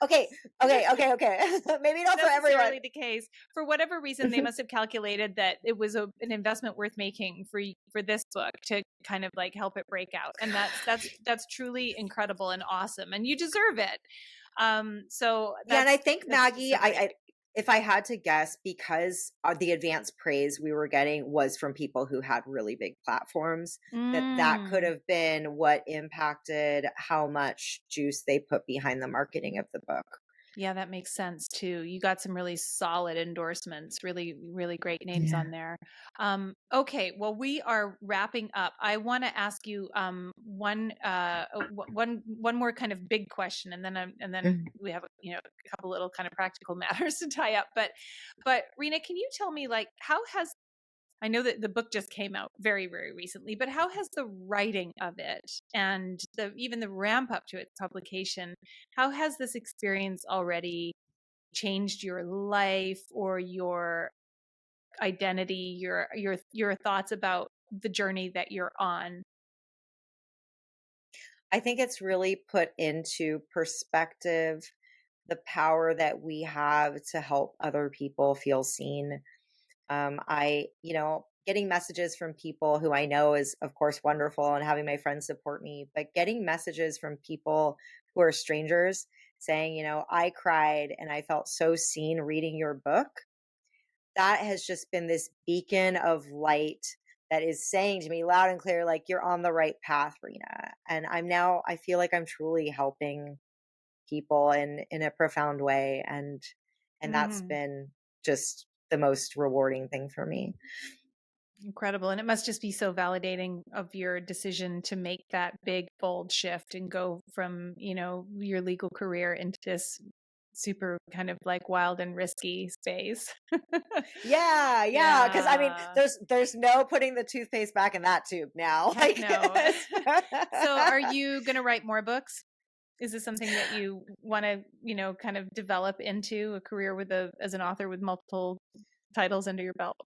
Okay, okay, okay, okay. Maybe not for everyone. necessarily the case. For whatever reason, they must have calculated that it was an investment worth making for this book to kind of like help it break out, and that's truly incredible and awesome, and you deserve it. So Yeah, and I that's think that's Maggie, so great. I if I had to guess, because the advanced praise we were getting was from people who had really big platforms, that could Mm. have been what impacted how much juice they put behind the marketing of the book. Yeah, that makes sense too. You got some really solid endorsements, really, really great names Yeah. on there. Okay, well, we are wrapping up. I want to ask you one more kind of big question, and then Mhm. we have a couple little kind of practical matters to tie up. But Rena, can you tell me like how has I know that the book just came out very, very recently, but how has the writing of it and even the ramp up to its publication, how has this experience already changed your life or your identity, your thoughts about the journey that you're on? I think it's really put into perspective the power that we have to help other people feel seen. Getting messages from people who I know is, of course, wonderful, and having my friends support me, but getting messages from people who are strangers saying, I cried and I felt so seen reading your book. that has just been this beacon of light that is saying to me loud and clear, like, you're on the right path, Rena. And I feel like I'm truly helping people in a profound way. And that's Mhm. been just the most rewarding thing for me. Incredible. And it must just be so validating of your decision to make that big, bold shift and go from, your legal career into this super kind of like wild and risky space. Yeah, yeah. Cause I mean, Yeah. there's no putting the toothpaste back in that tube now. Heck Like no. So are you going to write more books? Is this something that you want to, kind of develop into a career as an author with multiple titles under your belt?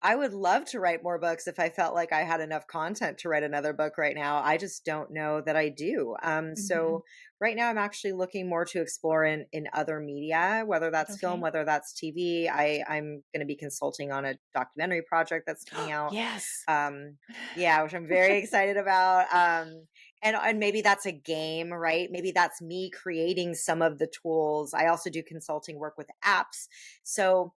I would love to write more books if I felt like I had enough content to write another book right now. I just don't know that I do. Hmm. So right now I'm actually looking more to explore in other media, whether that's film, Okay. whether that's TV. I'm going to be consulting on a documentary project that's coming out. Yes. Um, yeah, which I'm very excited about. And maybe that's a game, right? Maybe that's me creating some of the tools. I also do consulting work with apps. So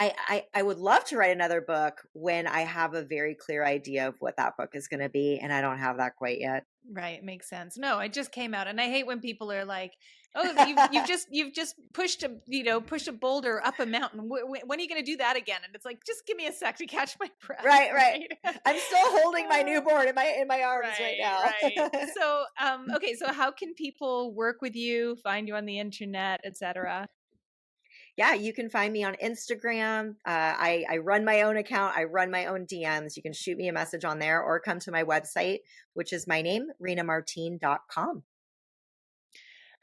I would love to write another book when I have a very clear idea of what that book is going to be, and I don't have that quite yet. Right, makes sense. No, it just came out, and I hate when people are like, "Oh, you've just pushed a boulder up a mountain. When are you going to do that again?" And it's like, just give me a sec to catch my breath, Right, right. right? I'm still holding my newborn in my arms right Right, now. right. So, okay, so how can people work with you, find you on the internet, etc.? Yeah, you can find me on Instagram. I run my own account. I run my own DMs. You can shoot me a message on there or come to my website, which is my name, renamartine.com.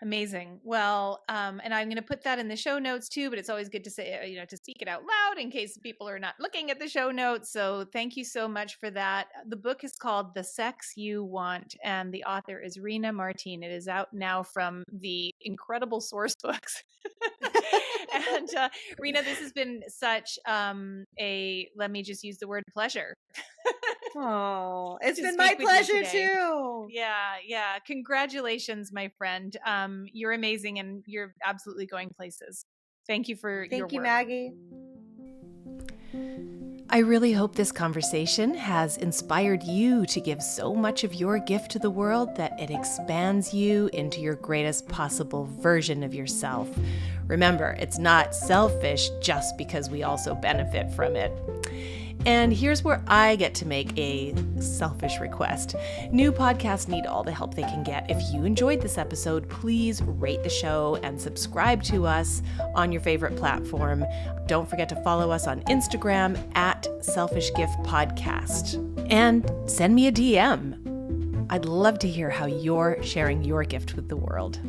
Amazing. Well, and I'm going to put that in the show notes too, but it's always good to say, to speak it out loud in case people are not looking at the show notes. So thank you so much for that. The book is called The Sex You Want, and the author is Rena Martine. It is out now from the incredible source books. And Rena, this has been such let me just use the word pleasure. Oh, it's To been my speak with you pleasure today. too. Yeah, yeah. Congratulations, my friend. You're amazing and you're absolutely going places. Thank you for your Thank you, work. Maggie. I really hope this conversation has inspired you to give so much of your gift to the world that it expands you into your greatest possible version of yourself. Remember, it's not selfish just because we also benefit from it. And here's where I get to make a selfish request. New podcasts need all the help they can get. If you enjoyed this episode, please rate the show and subscribe to us on your favorite platform. Don't forget to follow us on Instagram at Selfish Gift Podcast. And send me a DM. I'd love to hear how you're sharing your gift with the world.